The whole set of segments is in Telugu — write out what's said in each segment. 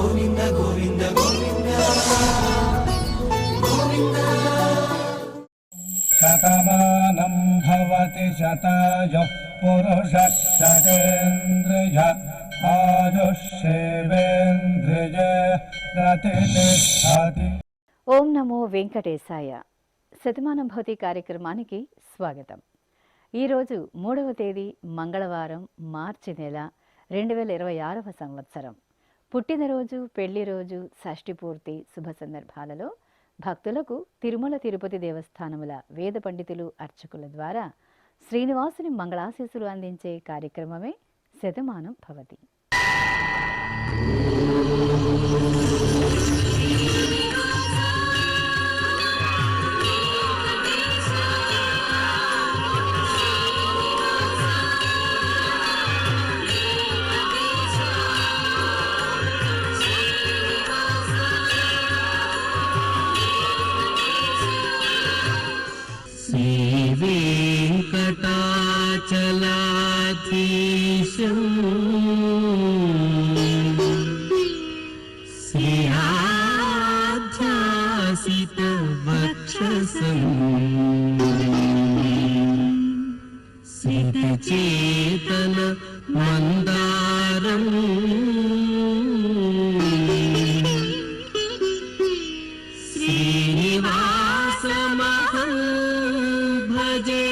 గోవింద గోవింద గోవింద గోవింద. శతమానం భవతి శతాయుః పురుషः శతేంద్రియ ఆయుష్యేవేంద్రియ ప్రతిష్ఠతి. ఓం నమో వెంకటేశాయ. శతమానం భవతి కార్యక్రమానికి స్వాగతం. ఈరోజు 3వ తేదీ మంగళవారం, మార్చి నెల 2026వ సంవత్సరం. పుట్టినరోజు, పెళ్లి రోజు, షష్ఠి పూర్తి శుభ సందర్భాలలో భక్తులకు తిరుమల తిరుపతి దేవస్థానముల వేద పండితులు, అర్చకుల ద్వారా శ్రీనివాసుని మంగళాశీస్సులు అందించే కార్యక్రమమే శతమానం భవతి. శ్రీవేంకటాచలాధీశం శ్రీయాధ్యాసితవక్షసం సితచేతన మందారం శ్రీనివాసమహం భజే.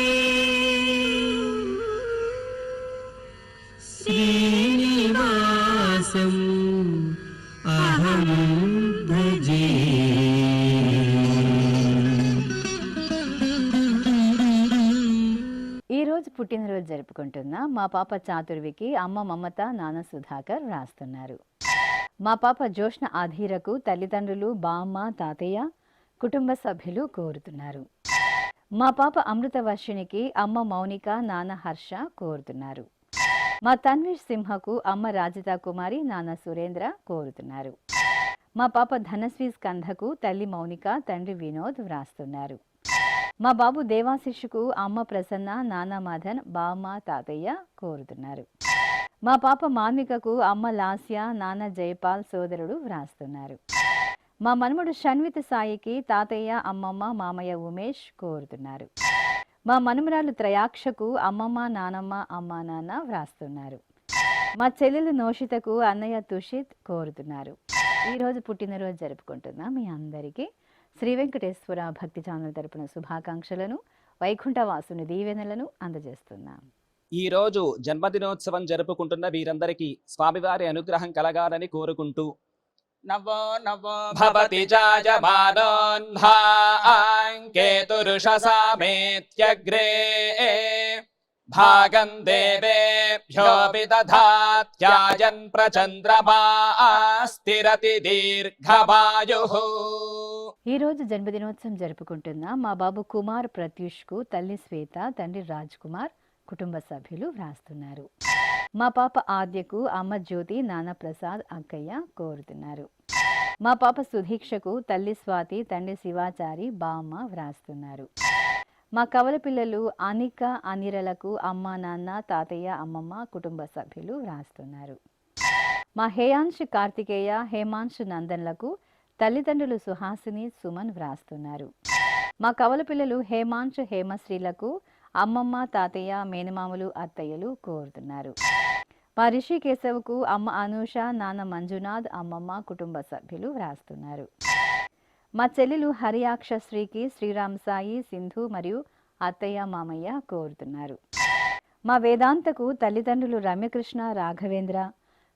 శ్రీనివాసం అహం భజే. ఈరోజు పుట్టినరోజు జరుపుకుంటున్న మా పాప చాతుర్వికి అమ్మ మమత, నాన్న సుధాకర్ రాస్తున్నారు. మా పాప జోష్న ఆధీరకు తల్లిదండ్రులు, బామ్మ, తాతయ్య, కుటుంబ సభ్యులు కోరుతున్నారు. మా పాప అమృతవర్షినికి అమ్మ మౌనిక, నాన్న హర్ష కోరుతున్నారు. మా తన్వీర్ సింహకు అమ్మ రాజితా కుమారి, నాన్న సురేంద్ర కోరుతున్నారు. మా పాప ధనశ్రీ స్కంధకు తల్లి మౌనిక, తండ్రి వినోద్ వ్రాస్తున్నారు. మా బాబు దేవాశిషుకు అమ్మ ప్రసన్న, నాన్న మదన్, బామ్మ, తాతయ్య కోరుతున్నారు. మా పాప మాన్వికకు అమ్మ లాస్య, నాన్న జయపాల్, సోదరుడు వ్రాస్తున్నారు. మా మనుమడు షణ్విత సాయికి తాతయ్య, అమ్మమ్మ, మామయ్య ఉమేష్ కోరుతున్నారు. మా మనుమరాలు త్రయాక్షకు అమ్మమ్మ, నానమ్మ, అమ్మ, నాన్న వ్రాస్తున్నారు. మా చెల్లెలు నోషితకు అన్నయ్య తుషిత్ కోరుతున్నారు. ఈరోజు పుట్టినరోజు జరుపుకుంటున్న మీ అందరికీ శ్రీ వెంకటేశ్వర భక్తి ఛానల్ తరపున శుభాకాంక్షలను, వైకుంఠవాసుని దీవెనలను అందజేస్తున్నాం. ఈ రోజు జన్మదినోత్సవం జరుపుకుంటున్న వీరందరికీ స్వామివారి అనుగ్రహం కలగాలని కోరుకుంటూ నవో నవో భవతి జాయమానోన్హాంకేతురుషసామేత్యగ్రే భాగం దేవేభ్యో విదధాత్యాయన్ ప్రచంద్రమా స్థిరతి దీర్ఘమాయుః. ఈరోజు జన్మదినోత్సవం జరుపుకుంటున్న మా బాబు కుమార్ ప్రత్యూష్కు తల్లి శ్వేత, తండ్రి రాజ్ కుమార్, కుటుంబ సభ్యులు వ్రాస్తున్నారు. మా పాప ఆద్యకు అమ్మ జ్యోతి, నాన్న ప్రసాద్, అక్కయ్య కోరుతున్నారు. మా పాప సుధీక్షకు తల్లి స్వాతి, తండ్రి శివాచారి, బామ్మ వ్రాస్తున్నారు. మా కవల పిల్లలు అనిక, అనిరలకు అమ్మ, నాన్న, తాతయ్య, అమ్మమ్మ, కుటుంబ సభ్యులు వ్రాస్తున్నారు. మా హేయాంశ్ కార్తికేయ, హేమాంశ్ నందన్లకు తల్లిదండ్రులు సుహాసిని, సుమన్ వ్రాస్తున్నారు. మా కవల పిల్లలు హేమాంశ్, హేమశ్రీలకు అమ్మమ్మ, తాతయ్య, మేనమామలు, అత్తయ్యలు కోరుతున్నారు. మా రిషికేశవ్కు అమ్మ అనూష, నాన్న మంజునాథ్, అమ్మమ్మ, కుటుంబ సభ్యులు వ్రాస్తున్నారు. మా చెల్లెలు హరియాక్షశ్రీకి శ్రీరామ్ సాయి, సింధు మరియు అత్తయ్య, మామయ్య కోరుతున్నారు. మా వేదాంతకు తల్లిదండ్రులు రమ్యకృష్ణ, రాఘవేంద్ర,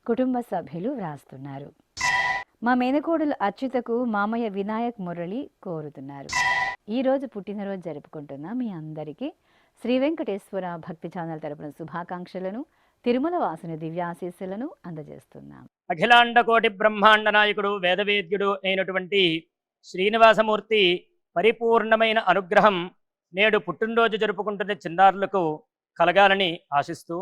కుటుంబ సభ్యులు వ్రాస్తున్నారు. మా మేనకోడలు అచ్యుతకు మామయ్య వినాయక్, మురళి కోరుతున్నారు. ఈరోజు పుట్టినరోజు జరుపుకుంటున్న మీ అందరికీ శ్రీ వెంకటేశ్వర భక్తి ఛానల్ తరపున శుభాకాంక్షలను, తిరుమల వాసుని దివ్యాశీస్సులను అందజేస్తున్నాం. అఖిలాండ కోటి బ్రహ్మాండ నాయకుడు, వేదవేద్యుడు అయినటువంటి శ్రీనివాసమూర్తి పరిపూర్ణమైన అనుగ్రహం నేడు పుట్టినరోజు జరుపుకుంటున్న చిన్నారులకు కలగాలని ఆశిస్తూ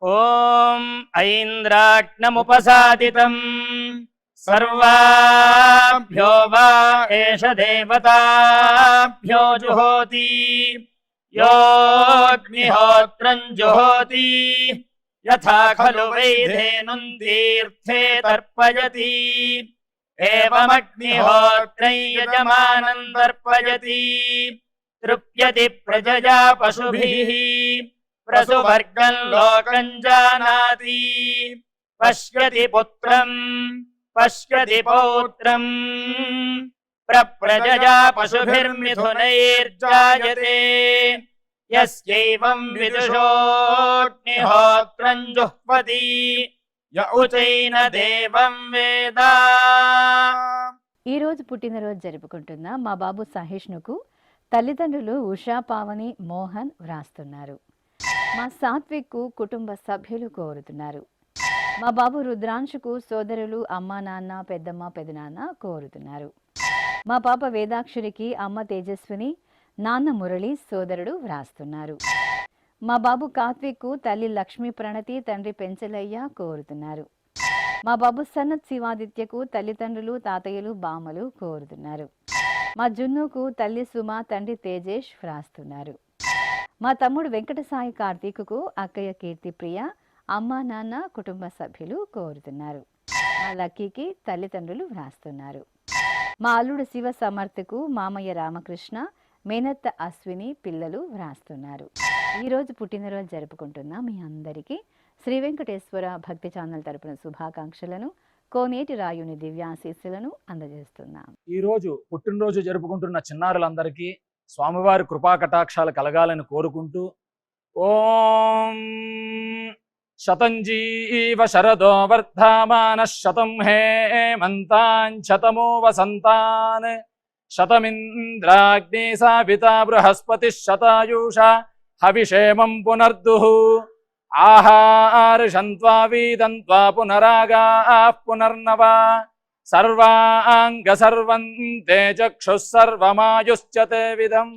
ఓం ఐంద్రాగ్నముపసాదితం సర్వాభ్యో వా ఏష దేవతాభ్యో జుహోతి యోగ్నిహోత్రం జుహోతి యథా ఖలు వైధేనుం తీర్థే తర్పయతి ఏవమగ్నిహోత్రై యజమానం తర్పయతి తృప్యతి ప్రజయా పశుభిః ప్రసువర్గం లోకం జానాతి పశ్యతి పుత్రం పశ్యతి పౌత్రం ప్రజయా పశుభిర్మిథునైర్జాయతే యస్యైవం విదుషోऽగ్నిహోత్రం జుహ్వతి య ఉచైన దేవం వేద. ఈ రోజు పుట్టినరోజు జరుపుకుంటున్న మా బాబు సహిష్ణుకు తల్లిదండ్రులు ఉషా, పావని, మోహన్ వ్రాస్తున్నారు. మా సాత్విక్కు కుటుంబ సభ్యులు కోరుతున్నారు. మా బాబు రుద్రాంశుకు సోదరులు అమ్మా, నాన్న, పెద్దమ్మ, పెదనాన్న కోరుతున్నారు. మా పాప వేదాక్షరికి అమ్మ తేజస్విని, నాన్న మురళి, సోదరుడు వ్రాస్తున్నారు. మా బాబు కార్తీక్కు తల్లి లక్ష్మీ ప్రణతి, తండ్రి పెంచలయ్య కోరుతున్నారు. మా బాబు సనత్ శివాదిత్యకు తల్లిదండ్రులు, తాతయ్యలు, బామ్మలు కోరుతున్నారు. మా జున్నుకు తల్లి సుమ, తండ్రి తేజేష్ వ్రాస్తున్నారు. మా తమ్ముడు వెంకటసాయి కార్తీకుకు అక్కయ్య కీర్తి ప్రియ, అమ్మ, నాన్న, కుటుంబ సభ్యులు కోరుతున్నారు. మా లక్కీకి తల్లిదండ్రులు వ్రాస్తున్నారు. మా అల్లుడు శివ సమర్థకు మామయ్య రామకృష్ణ, మేనత్త అశ్విని, పిల్లలు వ్రాస్తున్నారు. ఈరోజు పుట్టినరోజు జరుపుకుంటున్న మీ అందరికీ శ్రీ వెంకటేశ్వర భక్తి ఛానల్ తరపున శుభాకాంక్షలను, కోనేటి రాయుని దివ్యాశీస్సులను అందజేస్తున్నాం. ఈరోజు పుట్టినరోజు జరుపుకుంటున్న చిన్నారులందరికీ స్వామివారి కృపా కటాక్షాలు కలగాలని కోరుకుంటూ ఓం శతంజీవ శరదో వర్ధమాన శతం హేమంతాన్ శతమో వసంతాన్ శతమింద్రాగ్ని సావితా బృహస్పతి శతాయూషా హవిషేమం పునర్దుః ఆహార్షంత్వా వీదంత్వా పునరాగా పునర్నవా సర్వాంగ సర్వంతే చక్షుః సర్వమాయుశ్చతే విధం.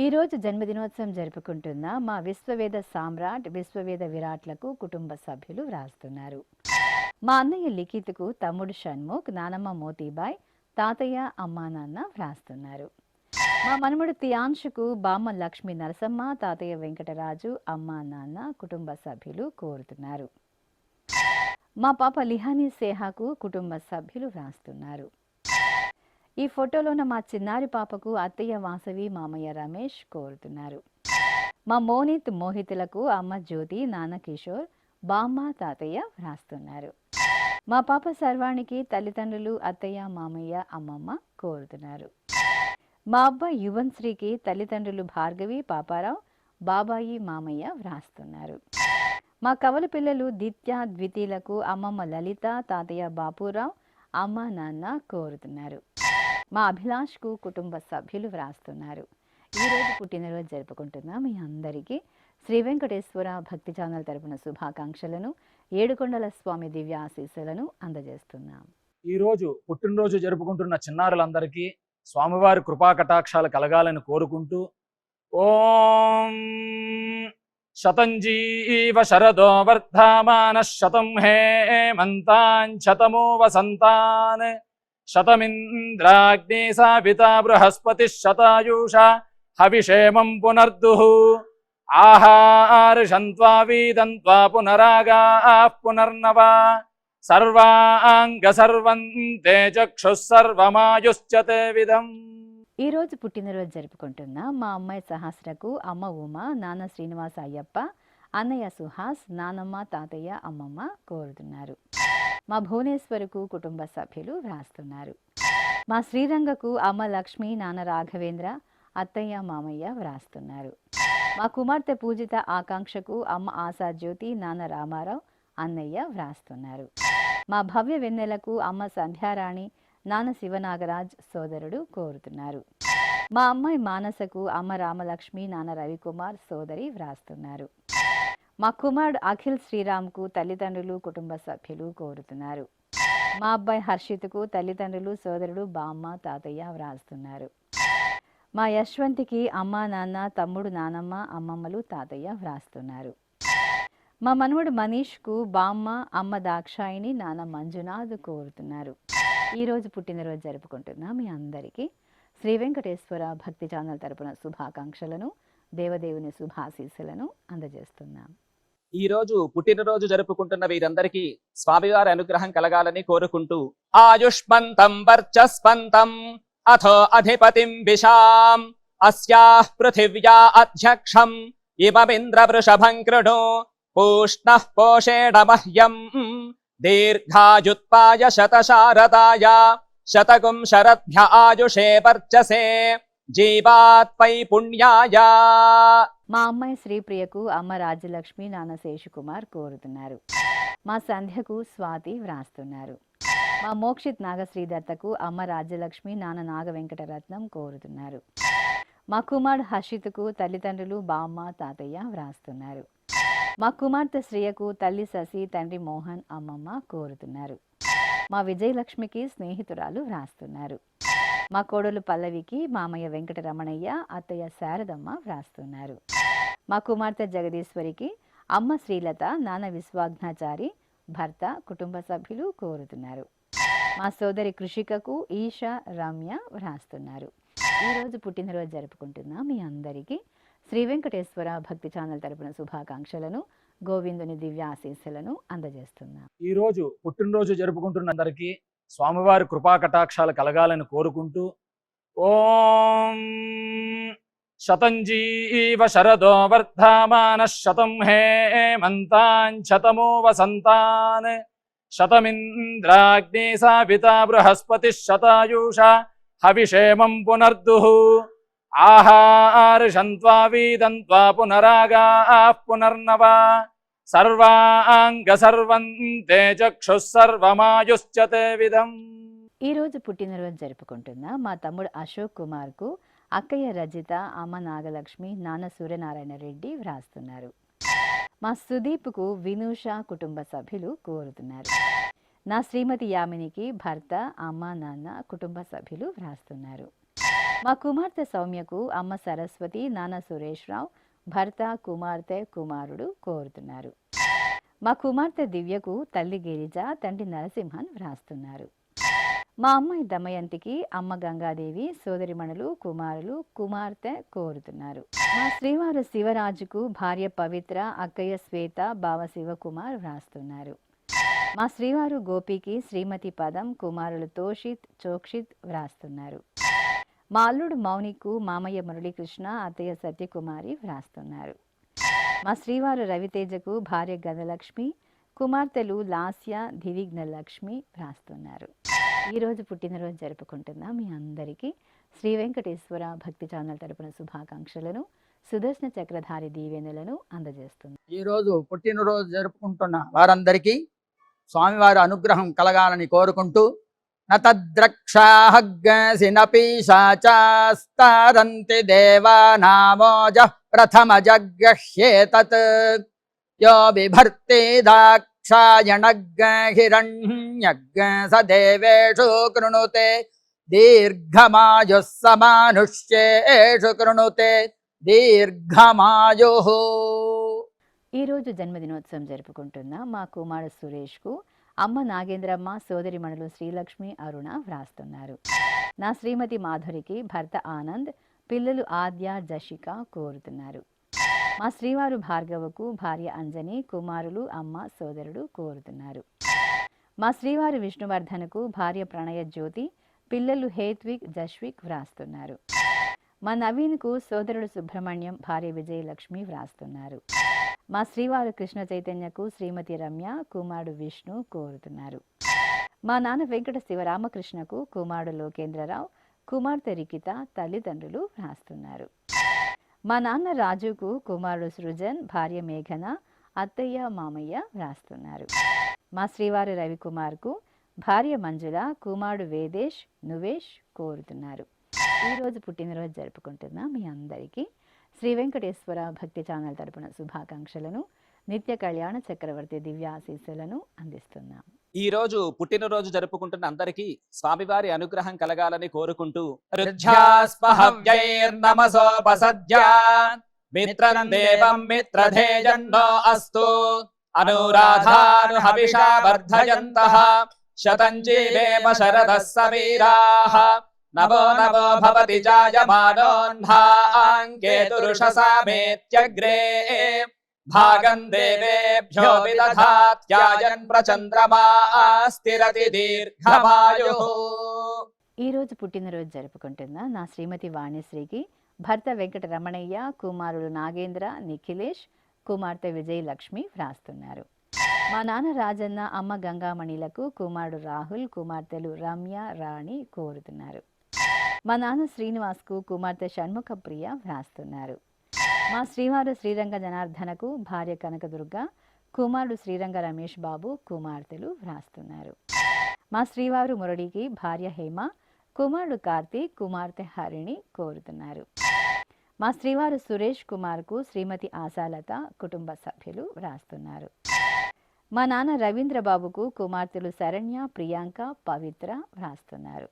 ఈరోజు జన్మదినోత్సవం జరుపుకుంటున్న మా విశ్వవేద సామ్రాట్, విశ్వవేద విరాట్లకు కుటుంబ సభ్యులు వ్రాస్తున్నారు. మా అన్నయ్య లిఖిత్కు తమ్ముడు షణ్ముఖ్, నానమ్మ మోతీబాయ్, తాతయ్య, అమ్మా, నాన్న వ్రాస్తున్నారు. మా మనముడు తియాంశుకు బామ్మ లక్ష్మీ నరసమ్మ, తాతయ్య వెంకటరాజు, అమ్మా, నాన్న, కుటుంబ సభ్యులు కోరుతున్నారు. మా పాప లిహానీ సేహాకు కుటుంబ సభ్యులు వ్రాస్తున్నారు. ఈ ఫోటోలోన మా చిన్నారి పాపకు అత్తయ్య వాసవి, మామయ్య రమేష్ కోరుతున్నారు. మా మోనిత్, మోహితులకు అమ్మ జ్యోతి, నాన్న కిషోర్, బామ్మ, తాతయ్య వ్రాస్తున్నారు. మా పాప సర్వాణికి తల్లిదండ్రులు అత్తయ్య, మామయ్య, అమ్మమ్మ కోరుతున్నారు. మా అబ్బాయి యువన్ శ్రీకి తల్లిదండ్రులు భార్గవి, పాపారావు, బాబాయి, మామయ్య వ్రాస్తున్నారు. మా కవల పిల్లలు దిత్య, ద్వితీలకు అమ్మమ్మ లలిత, తాతయ్య బాపురావు, అమ్మ, నాన్న కోరుతున్నారు. మా అభిలాష్కు కుటుంబ సభ్యులు వ్రాస్తున్నారు. ఈరోజు పుట్టినరోజు జరుపుకుంటున్న మీ అందరికీ శ్రీ వెంకటేశ్వర భక్తి ఛానల్ తరపున శుభాకాంక్షలను, ఏడుకొండల స్వామి దివ్య ఆశీస్సులను అందజేస్తున్నాం. ఈరోజు పుట్టినరోజు జరుపుకుంటున్న చిన్నారులందరికీ స్వామివారి కృపా కటాక్షాలు కలగాలని కోరుకుంటూ ఓం శతంజీవ శరదో వర్ధమాన శతం హేమంతాన్ శతమో వసంతాన్ శతమింద్రాగ్ని సావితా బృహస్పతి శతాయూషా హవిషేమం పునర్దుః ఆహార్షంత్వా వీదంత్వా పునరాగా పునర్నవా సర్వాంగ సర్వంతే చక్షుః సర్వమాయుశ్చతే విధం. ఈరోజు పుట్టినరోజు జరుపుకుంటున్న మా అమ్మాయి సహస్రకు అమ్మ ఉమ, నాన్న శ్రీనివాస అయ్యప్ప, అన్నయ్య సుహాస్, నానమ్మ, తాతయ్య, అమ్మమ్మ కోరుతున్నారు. మా భువనేశ్వరకు కుటుంబ సభ్యులు వ్రాస్తున్నారు. మా శ్రీరంగకు అమ్మ లక్ష్మి, నాన్న రాఘవేంద్ర, అత్తయ్య, మామయ్య వ్రాస్తున్నారు. మా కుమార్తె పూజిత ఆకాంక్షకు అమ్మ ఆశాజ్యోతి, నాన్న రామారావు, అన్నయ్య వ్రాస్తున్నారు. మా భవ్య వెన్నెలకు అమ్మ సంధ్యారాణి, నాన్న శివనాగరాజ్, సోదరుడు కోరుతున్నారు. మా అమ్మాయి మానసకు అమ్మ రామలక్ష్మి, నాన్న రవికుమార్, సోదరి వ్రాస్తున్నారు. మా కుమారుడు అఖిల్ శ్రీరామ్కు తల్లిదండ్రులు, కుటుంబ సభ్యులు కోరుతున్నారు. మా అబ్బాయి హర్షిత్కు తల్లిదండ్రులు, సోదరుడు, బామ్మ, తాతయ్య వ్రాస్తున్నారు. మా యశ్వంతికి అమ్మ, నాన్న, తమ్ముడు, నానమ్మ, అమ్మమ్మలు, తాతయ్య వ్రాస్తున్నారు. మా మనవడు మనీష్కు బామ్మ, అమ్మ దాక్షాయిని, నాన్న మంజునాథ్ కోరుతున్నారు. ఈరోజు పుట్టినరోజు జరుపుకుంటున్న మీ అందరికీ శ్రీ వెంకటేశ్వర భక్తి ఛానల్ తరపున శుభాకాంక్షలను, దేవదేవుని శుభాశీస్సులను అందజేస్తున్నాం. ఈ రోజు పుట్టినరోజు జరుపుకుంటున్న వీరందరికీ స్వామివారి అనుగ్రహం కలగాలని కోరుకుంటూ ఆయుష్మంతం వర్చస్వంతం అథో అధిపతిం విశాం అస్యాః పృథివ్యా అధ్యక్షం ఇమమింద్ర వృషభం కృణు పూష్ణః పోషేణ మహ్యం దీర్ఘాయుత్పాయ శతశారదాయ శతకం శరద్భ్య ఆయుషే వర్చసే జీవాత్పై పుణ్యాయ. మా అమ్మాయి శ్రీప్రియకు అమ్మ రాజ్యలక్ష్మి నాన్న శేషుకుమార్ కోరుతున్నారు. మా సంధ్యకు స్వాతి వ్రాస్తున్నారు. మా మోక్షిత్ నాగశ్రీదత్తకు అమ్మ రాజ్యలక్ష్మి నాన్న నాగ వెంకటరత్నం కోరుతున్నారు. మా కుమారుడు హర్షిత్కు తల్లిదండ్రులు బామ్మ తాతయ్య వ్రాస్తున్నారు. మా కుమార్తె శ్రియకు తల్లి శశి తండ్రి మోహన్ అమ్మమ్మ కోరుతున్నారు. మా విజయలక్ష్మికి స్నేహితురాలు వ్రాస్తున్నారు. మా కోడలు పల్లవికి మామయ్య వెంకటరమణయ్య అత్తయ్య శారదమ్మ వ్రాస్తున్నారు. మా కుమార్తె జగదీశ్వరికి అమ్మ శ్రీలత నాన్న విశ్వాఘ్నాచారి భర్త కుటుంబ సభ్యులు కోరుతున్నారు. మా సోదరి కృషికకు ఈష రమ్య వ్రాస్తున్నారు. ఈరోజు పుట్టినరోజు జరుపుకుంటున్న మీ అందరికీ శ్రీ వెంకటేశ్వర భక్తి ఛానల్ తరపున శుభాకాంక్షలను గోవిందుని దివ్య ఆశీస్సులను అందజేస్తున్నాం. ఈ రోజు పుట్టినరోజు జరుపుకుంటున్న అందరికీ స్వామివారి కృపా కటాక్షాలు కలగాలని కోరుకుంటూ ఓం శతంజీవ శరదో వర్ధమాన శతం హేమంతాన్ శతమో వసంతాన్ శతమింద్రాగ్ని సావితా బృహస్పతి శతాయూష హవిషేమం పునర్దుః ఆహార్షంత్వా వీదంత్వా పునరాగాః పునర్నవా సర్వాంగ సర్వంతే చక్షుః సర్వమాయుశ్చతే విధం. ఈరోజు పుట్టినరోజు జరుపుకుంటున్న మా తమ్ముడు అశోక్ కుమార్కు అక్కయ్య రజిత అమ్మ నాగలక్ష్మి నాన్న సూర్యనారాయణ రెడ్డి వ్రాస్తున్నారు. మా సుదీప్కు వినూష కుటుంబ సభ్యులు కోరుతున్నారు. నా శ్రీమతి యామినికి భర్త అమ్మ నాన్న కుటుంబ సభ్యులు వ్రాస్తున్నారు. మా కుమార్తె సౌమ్యకు అమ్మ సరస్వతి నాన్న సురేష్ రావు భర్త కుమార్తె కుమారుడు కోరుతున్నారు. మా కుమార్తె దివ్యకు తల్లి గిరిజ తండ్రి నరసింహన్ వ్రాస్తున్నారు. మా అమ్మాయి దమయంతికి అమ్మ గంగాదేవి సోదరిమణులు కుమారులు కుమార్తె కోరుతున్నారు. మా శ్రీవారు శివరాజుకు భార్య పవిత్ర అక్కయ్య శ్వేత బావ శివకుమార్ వ్రాస్తున్నారు. మా శ్రీవారు గోపికి శ్రీమతి పదం కుమారులు తోషిత్ చోక్షిత్ వ్రాస్తున్నారు. మా అల్లుడు మౌనికు మామయ్య మురళీకృష్ణ అత్తయ్య సత్యకుమారి వ్రాస్తున్నారు. మా శ్రీవారు రవితేజకు భార్య గదలక్ష్మి కుమార్తెలు లాస్య దివిఘ్న లక్ష్మి వ్రాస్తున్నారు. ఈరోజు పుట్టినరోజు జరుపుకుంటున్న మీ అందరికీ శ్రీ వెంకటేశ్వర భక్తి ఛానల్ తరపున శుభాకాంక్షలను సుదర్శన చక్రధారి దీవెనలను అందజేస్తుంది. ఈరోజు పుట్టినరోజు జరుపుకుంటున్న వారందరికీ స్వామివారి అనుగ్రహం కలగాలని కోరుకుంటూ నతద్రక్షాహగ్గసినపీశాచాస్తారంతి దేవానామోజ ప్రథమ జగ్గహ్యేతత్ యో బిభర్తి దాక్షాయణగ్గ హిరణ్యగ్గ స దేవేషు కృణుతే దీర్ఘమాయుః సమానుష్యేషు కృణుతే దీర్ఘమాయుః. ఈరోజు జన్మదినోత్సవం జరుపుకుంటున్న మా కుమారుడు సురేష్కు అమ్మ నాగేంద్రమ్మ సోదరిమణులు శ్రీలక్ష్మి అరుణ వ్రాస్తున్నారు. నా శ్రీమతి మాధురికి భర్త ఆనంద్ పిల్లలు ఆద్య జషిక కోరుతున్నారు. మా శ్రీవారు భార్గవకు భార్య అంజని కుమారులు అమ్మ సోదరుడు కోరుతున్నారు. మా శ్రీవారు విష్ణువర్ధనకు భార్య ప్రణయ జ్యోతి పిల్లలు హేత్విక్ జష్విక్ వ్రాస్తున్నారు. మా నవీన్కు సోదరుడు సుబ్రహ్మణ్యం భార్య విజయలక్ష్మి వ్రాస్తున్నారు. మా శ్రీవారు కృష్ణ చైతన్యకు శ్రీమతి రమ్య కుమారుడు విష్ణు కోరుతున్నారు. మా నాన్న వెంకట శివరామకృష్ణకు కుమారుడు లోకేంద్రరావు కుమార్తె రికిత తల్లిదండ్రులు వ్రాస్తున్నారు. మా నాన్న రాజుకు కుమారుడు సృజన్ భార్య మేఘన అత్తయ్య మామయ్య వ్రాస్తున్నారు. మా శ్రీవారు రవికుమార్కు భార్య మంజుల కుమారుడు వేదేశ్ నువేష్ కోరుతున్నారు. ఈరోజు పుట్టినరోజు జరుపుకుంటున్న మీ అందరికీ శ్రీ వెంకటేశ్వర భక్తి ఛానల్ తరపున శుభాకాంక్షలను నిత్య కళ్యాణ చక్రవర్తి దివ్య ఆశీస్సులను అందిస్తున్నాం. ఈ రోజు పుట్టినరోజు జరుపుకుంటున్న అందరికీ స్వామివారి అనుగ్రహం కలగాలని కోరుకుంటూ మిత్రం దేవం మిత్రధేజన్నో అస్తు అనురాధాను హవిషా వర్ధయంతః శతం జీవేమ శరదః సమీరాః నవో నవో భవతి జాయమానోన్హాంకేతురుషసా మేత్యగ్రే భాగం దేవేభ్యో విదధాత్యాయన్ ప్రచంద్రమాస్తిరతి దీర్ఘమాయుః. ఈ రోజు పుట్టినరోజు జరుపుకుంటున్న నా శ్రీమతి వాణిశ్రీకి భర్త వెంకట రమణయ్య, కుమారులు నాగేంద్ర, నిఖిలేష్, కుమార్తె విజయలక్ష్మి వ్రాస్తున్నారు. మా నాన్న రాజన్న, అమ్మ గంగామణిలకు కుమారుడు రాహుల్, కుమార్తెలు రమ్య, రాణి కోరుతున్నారు. మా నాన్న శ్రీనివాస్కు కుమార్తె షణ్ముఖప్రియ వ్రాస్తున్నారు. మా శ్రీవారు శ్రీరంగ జనార్దనకు భార్య కనకదుర్గ, కుమారుడు శ్రీరంగ రమేష్ బాబు, కుమార్తెలు వ్రాస్తున్నారు. మా శ్రీవారు మురళికి భార్య హేమ, కుమారుడు కార్తీక్, కుమార్తె హరిణి కోరుతున్నారు. మా శ్రీవారు సురేష్ కుమార్కు శ్రీమతి ఆశాలత, కుటుంబ సభ్యులు వ్రాస్తున్నారు. మా నాన్న రవీంద్రబాబుకు కుమార్తెలు శరణ్య, ప్రియాంక, పవిత్ర వ్రాస్తున్నారు.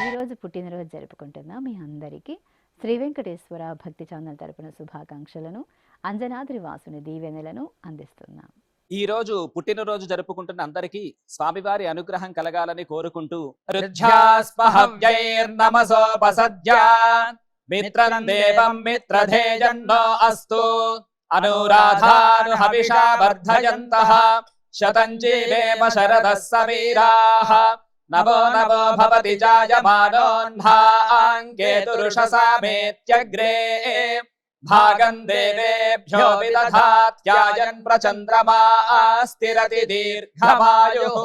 ఈరోజు పుట్టినరోజు జరుపుకుంటున్న మీ అందరికీ శ్రీ వెంకటేశ్వర భక్తి ఛానల్ తరపున శుభాకాంక్షలను, అంజనాద్రి వాసుని దీవెనలను అందిస్తున్నాం. ఈ రోజు పుట్టినరోజు జరుపుకుంటున్న అందరికీ స్వామివారి అనుగ్రహం కలగాలని కోరుకుంటూ రుధ్యాస్పహవ్యైర్నమసోపసద్య మిత్రం దేవం మిత్రధేజన్నో అస్తు అనురాధాను హవిషా వర్ధయంతః శతం జీవేమ శరదః సమీరాః నవో నవో భవతి జాయమానోన్హాంకేతురుషసామేత్యగ్రే భాగం దేవేభ్యో విదధాత్యాయన్ ప్రచంద్రమాస్తిరతి దీర్ఘమాయుః.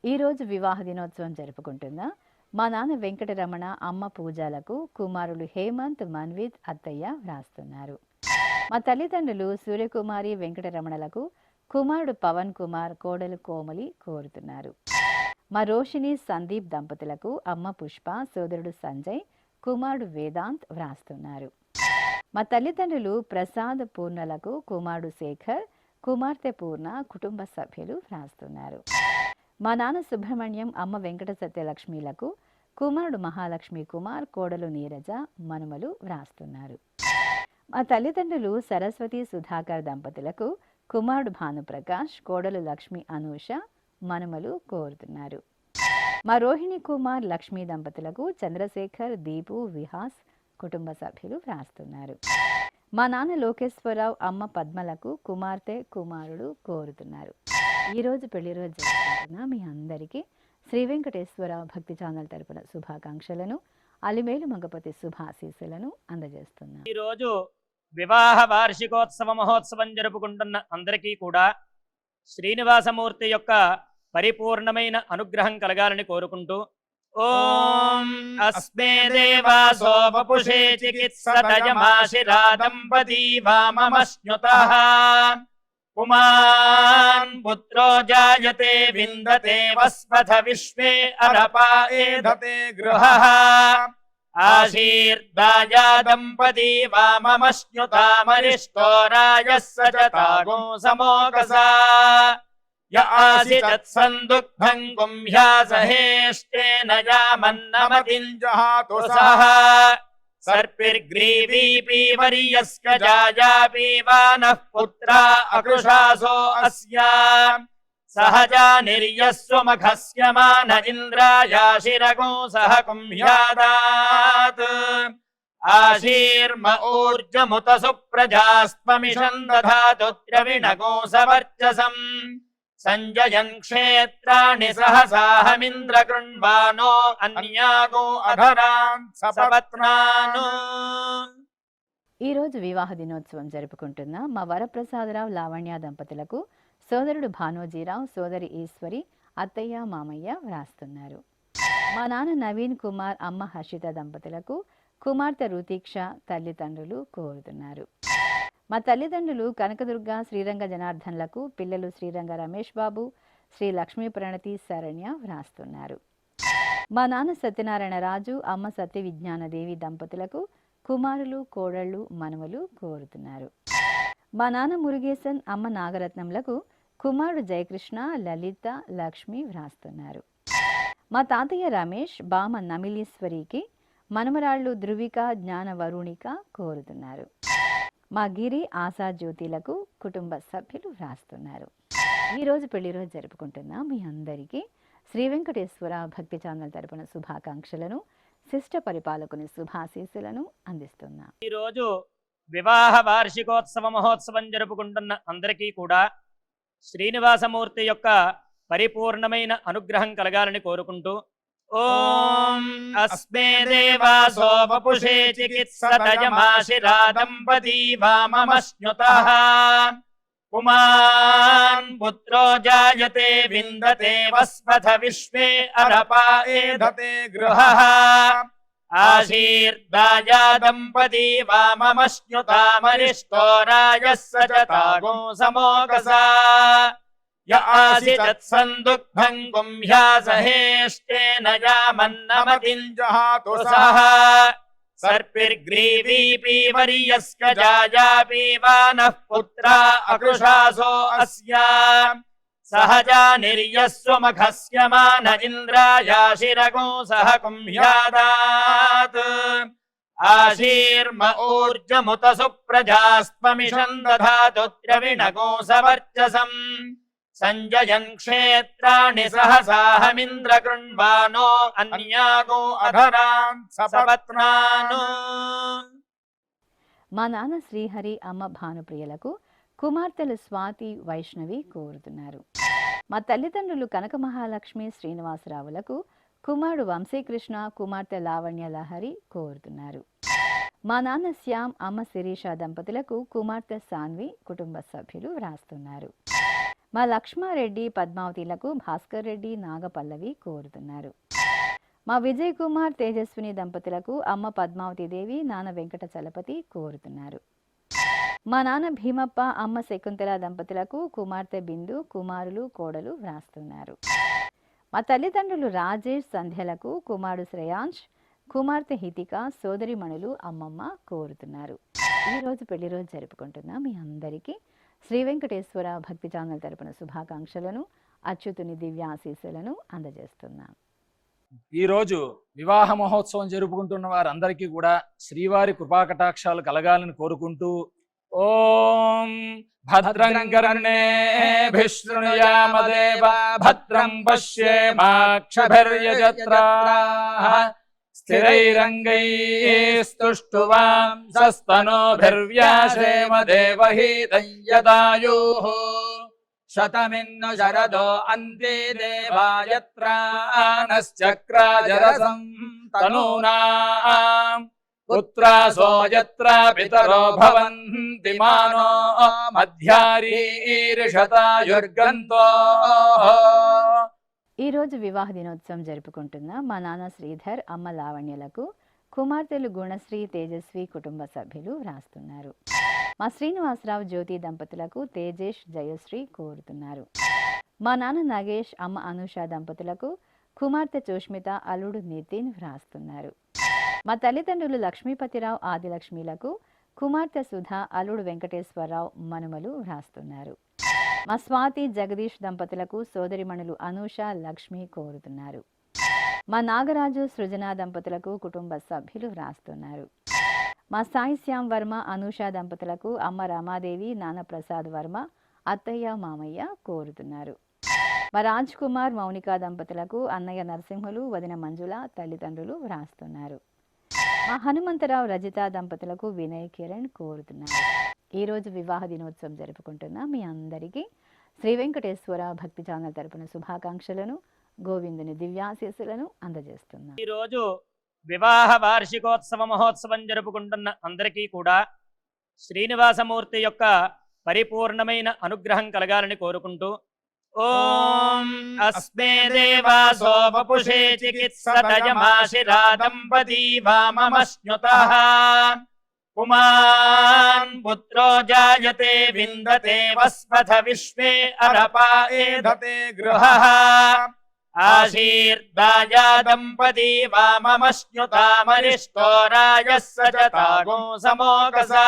ఈరోజు వివాహ దినోత్సవం జరుపుకుంటున్న మా నాన్న వెంకటరమణ, అమ్మ పూజలకు కుమారులు హేమంత్, మన్విత్, అత్తయ్య వ్రాస్తున్నారు. మా తల్లిదండ్రులు సూర్యకుమారి వెంకటరమణలకు కుమారుడు పవన్ కుమార్, కోడలు కోమలి కోరుతున్నారు. మా రోషిణి సందీప్ దంపతులకు అమ్మ పుష్ప, సోదరుడు సంజయ్, కుమారుడు వేదాంత్ వ్రాస్తున్నారు. మా తల్లిదండ్రులు ప్రసాద్, పూర్ణలకు కుమారుడు శేఖర్, కుమార్తె పూర్ణ, కుటుంబ సభ్యులు వ్రాస్తున్నారు. మా నాన్న సుబ్రహ్మణ్యం, అమ్మ వెంకట సత్యలక్ష్మిలకు కుమారుడు మహాలక్ష్మి కుమార్, కోడలు నీరజ, మనుమలు వ్రాస్తున్నారు. మా తల్లిదండ్రులు సరస్వతి సుధాకర్ దంపతులకు కుమారుడు భానుప్రకాష్, కోడలు లక్ష్మి అనూష, మనుమలు కోరుతున్నారు. మా రోహిణి కుమార్, లక్ష్మీ దంపతులకు చంద్రశేఖర్, దీపు, విహాస్, కుటుంబ సభ్యులు వ్రాస్తున్నారు. మా నాన్న లోకేశ్వరరావు, అమ్మ పద్మలకు కుమార్తె, కుమారుడు కోరుతున్నారు. ఈరోజు పెళ్లి రోజు జరుపుకుంటున్న మీ అందరికీ శ్రీ వెంకటేశ్వర భక్తి ఛానల్ తరపున శుభాకాంక్షలను, అలిమేలు మంగపతి శుభాశీస్సులను అందజేస్తున్నాం. ఈరోజు వివాహ వార్షికోత్సవ మహోత్సవం జరుపుకుంటున్న అందరికీ కూడా శ్రీనివాసమూర్తి యొక్క పరిపూర్ణమైన అనుగ్రహం కలగాలని కోరుకుంటూ ఓం అస్మే దేవాసో వపుషే చికిత్సతయమాశిరా దంపతీ వామమశ్నుతః పుమాన్ పుత్రో జాయతే విందతే వస్పథ విశ్వే అరపా ఏధతే గృహః ఆశీర్దాయా దంపతీ వామమశ్నుతామరిష్టో రాజः సచతాగో సమోకసా య ఆసి తత్సందుగ్ధం కుంభ్యాసహేష్టేన యామన్నమతిం జహాతు సహ సర్పిర్గ్రీవీపీ వర్యస్క జాయాపీవానః పుత్రా అకృషాసో అస్యా సహజా నిర్యస్వమఖస్య మాన ఇంద్రాయాశిరగో సహ కుంభ్యాదాత్ ఆశీర్మ ఊర్జముత సుప్రజాస్త్వమిషం దధాతు ద్రవిణగో సవర్చసం సంజయన్ క్షేత్రాణి సహసాహమింద్ర కృణ్వానో అన్యాగో అధరాన్ సపత్నాను. ఈరోజు వివాహ దినోత్సవం జరుపుకుంటున్న మా వరప్రసాదరావు, లావణ్య దంపతులకు సోదరుడు భానోజీరావు, సోదరి ఈశ్వరి, అత్తయ్య, మామయ్య వ్రాస్తున్నారు. మా నాన్న నవీన్ కుమార్, అమ్మ హర్షిత దంపతులకు కుమార్తె రుతీక్ష, తల్లిదండ్రులు కోరుతున్నారు. మా తల్లిదండ్రులు కనకదుర్గ, శ్రీరంగ జనార్దన్లకు పిల్లలు శ్రీరంగ రమేష్ బాబు, శ్రీ లక్ష్మీ ప్రణతి, శరణ్య వ్రాస్తున్నారు. మా నాన్న సత్యనారాయణ రాజు, అమ్మ సత్య విజ్ఞానదేవి దంపతులకు కుమారులు, కోడళ్ళు, మనుమలు కోరుతున్నారు. మా నాన్న మురుగేశన్, అమ్మ నాగరత్నంలకు కుమారుడు జయకృష్ణ, లలిత, లక్ష్మి వ్రాస్తున్నారు. మా తాతయ్య రమేష్, బామ నమిలీశ్వరికి మనమరాళ్ళు ధృవిక, జ్ఞాన వరుణిక కోరుతున్నారు. మా గిరి, ఆశా జ్యోతిలకు కుటుంబ సభ్యులు వ్రాస్తున్నారు. ఈరోజు పెళ్లి రోజు జరుపుకుంటున్న మీ అందరికీ శ్రీ వెంకటేశ్వర భక్తి ఛానల్ తరపున శుభాకాంక్షలను, శిష్ట పరిపాలకుని శుభాశీస్సులను అందిస్తున్నాం. ఈరోజు వివాహ వార్షికోత్సవ మహోత్సవం జరుపుకుంటున్న అందరికీ కూడా శ్రీనివాసమూర్తి యొక్క పరిపూర్ణమైన అనుగ్రహం కలగాలని కోరుకుంటూ ఓం అస్మే దేవాసో వపుషే చికిత్సతయమాశిరా దంపతీ వామమశ్నుతః పుమాన్ పుత్రో జాయతే విందతే వస్పథ విశ్వే అరపా ఏధతే గృహః ఆశీర్దాయా దంపతీ వామమశ్నుతామరిష్టో రాజः సచతాగో సమోగసా య ఆసిచత్ సందుగ్ధం గుంహ్యాసహేష్టేన యామన్నమతింజహాతు సహ సర్పిర్గ్రీవీ పీవర్యస్కజాయా పీవానః పుత్రా అకృషాసో అస్యా సహజా నిర్యస్వమఖస్య మాన ఇంద్రాయాశిరగో సహ కుంభ్యాదాత్ ఆశీర్మ ఊర్జముత సుప్రజాస్త్వమిషం దధాతు ద్రవిణగో సవర్చసం సంజయన్ క్షేత్రాణి సహసాహమింద్ర కృణ్వానో అన్యాగో అధరాన్ సపత్నాను. మా నాన్న శ్రీహరి అమ్మ భానుప్రియలకు కుమార్తెలు స్వాతి వైష్ణవి కోరుతున్నారు. మా తల్లిదండ్రులు కనక మహాలక్ష్మి శ్రీనివాసరావులకు కుమారుడు వంశీకృష్ణ కుమార్తె లావణ్య లహరి కోరుతున్నారు. మా నాన్న శ్యామ్ అమ్మ శిరీష దంపతులకు కుమార్తె సాన్వి కుటుంబ సభ్యులు వ్రాస్తున్నారు. మా లక్ష్మారెడ్డి పద్మావతిలకు భాస్కర్ రెడ్డి నాగపల్లవి కోరుతున్నారు. మా విజయ్ కుమార్ తేజస్విని దంపతులకు అమ్మ పద్మావతి దేవి నాన్న వెంకట చలపతి కోరుతున్నారు. మా నాన్న భీమప్ప అమ్మ శకుంతల దంపతులకు కుమార్తె బిందు కుమారులు కోడలు వ్రాస్తున్నారు. మా తల్లిదండ్రులు రాజేష్ సంధ్యలకు కుమారుడు శ్రేయాంష్ కుమార్తె హితిక సోదరిమణులు అమ్మమ్మ కోరుతున్నారు. ఈరోజు పెళ్లి రోజు జరుపుకుంటున్న మీ అందరికీ శ్రీ వెంకటేశ్వర భక్తి ఛానల్ తరపున శుభాకాంక్షలను అచ్యుతుని దివ్యాశీస్సులను అందజేస్తున్నాం. ఈరోజు వివాహ మహోత్సవం జరుపుకుంటున్న వారందరికీ కూడా శ్రీవారి కృపాకటాక్షాలు కలగాలని కోరుకుంటూ ఓం భద్రం కర్ణేభిః శృణుయామదేవా భద్రం పశ్యేమాక్షభిర్యజత్రాః స్థిరైరంగైస్తుష్టువాంసస్తనోభిర్వ్యాసేమ దేవహీతం యదాయుః శతమిన్ను శరదో అంతే దేవాయత్రానశ్చక్రాజరసం తనూనాం పుత్రాసో యత్ర పితరో భవంతి మానో మధ్యారీర్షతాయుర్గంతో. ఈరోజు వివాహ దినోత్సవం జరుపుకుంటున్న మా నాన్న శ్రీధర్ అమ్మ లావణ్యలకు కుమార్తెలు గుణశ్రీ తేజస్వి కుటుంబ సభ్యులు వ్రాస్తున్నారు. మా శ్రీనివాసరావు జ్యోతి దంపతులకు తేజేష్ జయశ్రీ కోరుతున్నారు. మా నాన్న నగేష్ అమ్మ అనూష దంపతులకు కుమార్తె చూష్మిత అల్లుడు నితిన్ వ్రాస్తున్నారు. మా తల్లిదండ్రులు లక్ష్మీపతిరావు ఆదిలక్ష్మిలకు కుమార్తె సుధా అల్లుడు వెంకటేశ్వరరావు మనుమలు వ్రాస్తున్నారు. మా స్వాతి జగదీష్ దంపతులకు సోదరిమణులు అనూష లక్ష్మి కోరుతున్నారు. మా నాగరాజు సృజన దంపతులకు కుటుంబ సభ్యులు వ్రాస్తున్నారు. మా సాయి శ్యామ్ వర్మ అనూష దంపతులకు అమ్మ రామాదేవి నాన్న ప్రసాద్ వర్మ అత్తయ్య మామయ్య కోరుతున్నారు. మా రాజ్ కుమార్ మౌనిక దంపతులకు అన్నయ్య నరసింహులు వదిన మంజుల తల్లిదండ్రులు వ్రాస్తున్నారు. మా హనుమంతరావు రజిత దంపతులకు వినయ్ కిరణ్ కోరుతున్నారు. ఈరోజు వివాహ దినోత్సవం జరుపుకుంటున్న మీ అందరికీ శ్రీ వెంకటేశ్వర భక్తి ఛానల్ తరపున శుభాకాంక్షలను గోవిందుని దివ్యాశీస్సులను అందజేస్తున్నాం. ఈరోజు వివాహ వార్షికోత్సవ మహోత్సవం జరుపుకుంటున్న అందరికీ కూడా శ్రీనివాసమూర్తి యొక్క పరిపూర్ణమైన అనుగ్రహం కలగాలని కోరుకుంటూ ఓం అస్మే దేవాసో వపుషే చికిత్సతయమాశిరా దంపతీ వామమశ్నుతః పుమాన్ పుత్రో జాయతే విందతే వస్పథ విశ్వే అరపా ఏధతే గృహః ఆశీర్దాయా దంపతీ వామమశ్నుతామరిష్టో రాజः సచతాగో సమోగసా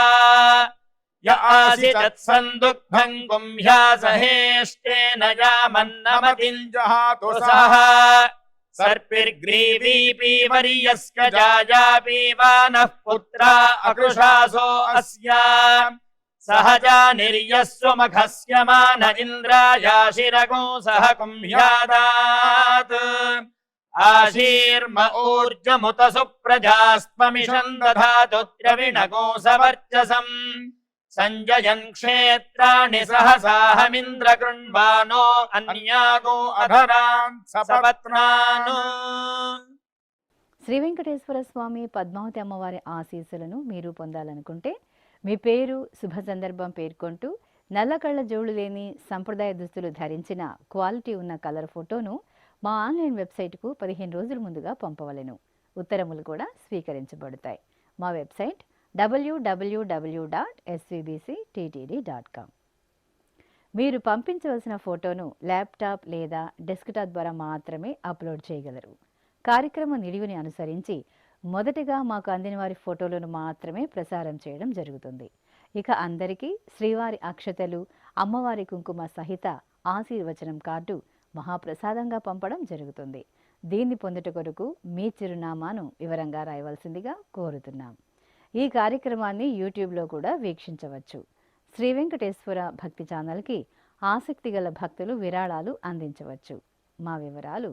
య ఆసిచత్ సందుగ్ధం గుంహ్యాసహేష్టేన యామన్నమతింజహాతు సహ సర్పిర్గ్రీవీ పీవర్యస్కజాయా పీవానః పుత్రా అకృషాసో అస్యా సహజా నిర్యస్వమఖస్య మాన ఇంద్రాయాశిరగో సహ కుంభ్యాదాత్ ఆశీర్మ ఊర్జముత సుప్రజాస్త్వమిషం దధాతు ద్రవిణకోసవర్చసం సంజయన్ క్షేత్రాణి సహసాహమింద్ర కృణ్వానో అన్యాగో అధరాన్ సపత్నాను. శ్రీ వెంకటేశ్వర స్వామి పద్మావతి అమ్మవారి ఆశీస్సులను మీరు పొందాలనుకుంటే మీ పేరు శుభ సందర్భం పేర్కొంటూ నల్ల కళ్ళ జోడు లేని సంప్రదాయ దుస్తులు ధరించిన క్వాలిటీ ఉన్న కలర్ ఫోటోను మా ఆన్లైన్ వెబ్సైట్కు 15 రోజుల ముందుగా పంపవలెను. ఉత్తరములు కూడా స్వీకరించబడతాయి. మా వెబ్సైట్ www.svbcttd.com. మీరు పంపించవలసిన ఫోటోను ల్యాప్టాప్ లేదా డెస్క్టాప్ ద్వారా మాత్రమే అప్లోడ్ చేయగలరు. కార్యక్రమ నిడివిని అనుసరించి మొదటగా మాకు అందిన వారి ఫోటోలను మాత్రమే ప్రసారం చేయడం జరుగుతుంది. ఇక అందరికీ శ్రీవారి అక్షతలు, అమ్మవారి కుంకుమ సహిత ఆశీర్వచనం కార్డు మహాప్రసాదంగా పంపడం జరుగుతుంది. దీన్ని పొందుట కొరకు మీ చిరునామాను వివరంగా రాయవలసిందిగా కోరుతున్నాం. ఈ కార్యక్రమాన్ని యూట్యూబ్లో కూడా వీక్షించవచ్చు. శ్రీ వెంకటేశ్వర భక్తి ఛానల్కి ఆసక్తి గల భక్తులు విరాళాలు అందించవచ్చు. మా వివరాలు